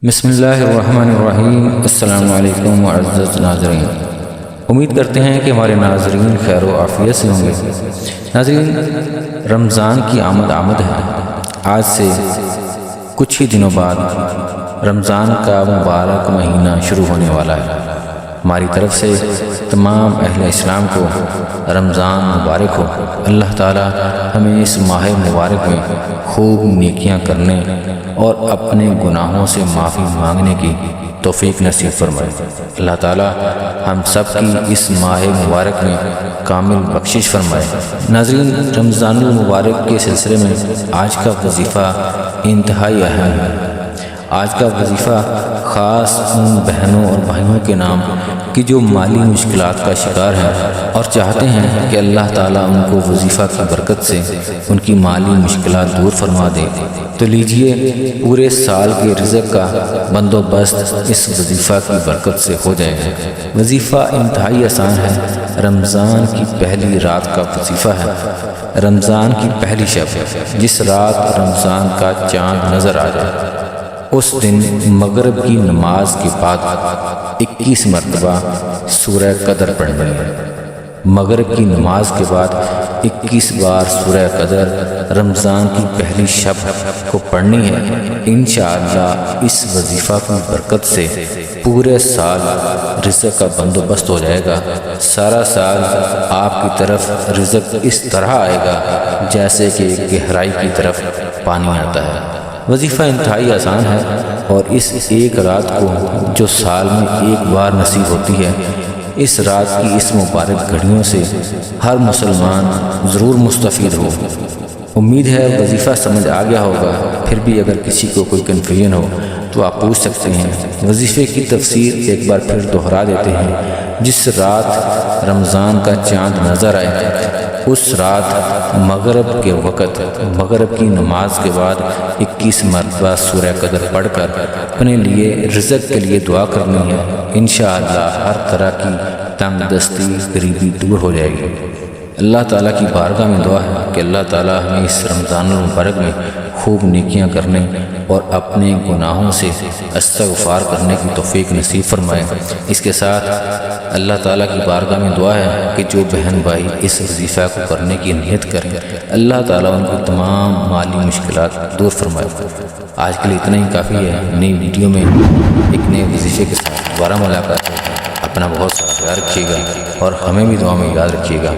بسم اللہ الرحمن الرحیم۔ السلام علیکم معزز ناظرین، امید کرتے ہیں کہ ہمارے ناظرین خیر و عافیت سے ہوں گے۔ ناظرین، رمضان کی آمد ہے۔ آج سے کچھ ہی دنوں بعد رمضان کا مبارک مہینہ شروع ہونے والا ہے۔ ہماری طرف سے تمام اہل اسلام کو رمضان مبارک ہو۔ اللہ تعالی ہمیں اس ماہ مبارک میں خوب نیکیاں کرنے اور اپنے گناہوں سے معافی مانگنے کی توفیق نصیب فرمائے۔ اللہ تعالی ہم سب کی اس ماہ مبارک میں کامل بخشش فرمائے۔ ناظرین، رمضان المبارک کے سلسلے میں آج کا وظیفہ انتہائی اہم ہے۔ آج کا وظیفہ خاص ان بہنوں اور بھائیوں کے نام کہ جو مالی مشکلات کا شکار ہیں اور چاہتے ہیں کہ اللہ تعالیٰ ان کو وظیفہ کی برکت سے ان کی مالی مشکلات دور فرما دے، تو لیجئے پورے سال کے رزق کا بندوبست اس وظیفہ کی برکت سے ہو جائے گا۔ وظیفہ انتہائی آسان ہے۔ رمضان کی پہلی رات کا وظیفہ ہے۔ رمضان کی پہلی شب، جس رات رمضان کا چاند نظر آ جائے، اس دن مغرب کی نماز کے بعد 21 مرتبہ سورہ قدر پڑھنی ہے۔ مغرب کی نماز کے بعد 21 بار سورہ قدر رمضان کی پہلی شب کو پڑھنی ہے۔ انشاءاللہ اس وظیفہ کی برکت سے پورے سال رزق کا بندوبست ہو جائے گا۔ سارا سال آپ کی طرف رزق اس طرح آئے گا جیسے کہ گہرائی کی طرف پانی آتا ہے۔ وظیفہ انتہائی آسان ہے اور اس ایک رات کو جو سال میں ایک بار نصیب ہوتی ہے، اس رات کی اس مبارک گھڑیوں سے ہر مسلمان ضرور مستفید ہو۔ امید ہے وظیفہ سمجھ آ گیا ہوگا۔ پھر بھی اگر کسی کو کوئی کنفیوژن ہو تو آپ پوچھ سکتے ہیں۔ وظیفے کی تفسیر ایک بار پھر دہرا دیتے ہیں۔ جس رات رمضان کا چاند نظر آئے، اس رات مغرب کے وقت مغرب کی نماز کے بعد 21 مرتبہ سورہ قدر پڑھ کر اپنے لیے رزق کے لیے دعا کرنی ہے۔ انشاءاللہ ہر طرح کی تنگ دستی غریبی دور ہو جائے گی۔ اللہ تعالیٰ کی بارگاہ میں دعا ہے کہ اللہ تعالیٰ ہمیں اس رمضان المبارک میں خوب نیکیاں کرنے اور اپنے گناہوں سے استغفار کرنے کی توفیق نصیب فرمائے۔ اس کے ساتھ اللہ تعالیٰ کی بارگاہ میں دعا ہے کہ جو بہن بھائی اس وظیفہ کو کرنے کی نیت کریں، اللہ تعالیٰ ان کی تمام مالی مشکلات دور فرمائے۔ آج کے لیے اتنا ہی کافی ہے۔ نئی ویڈیو میں ایک نئے وظیفے کے ساتھ دوبارہ ملاقات ہے۔ اپنا بہت سارا خیال رکھیے گا اور ہمیں بھی دعا میں یاد رکھیے گا۔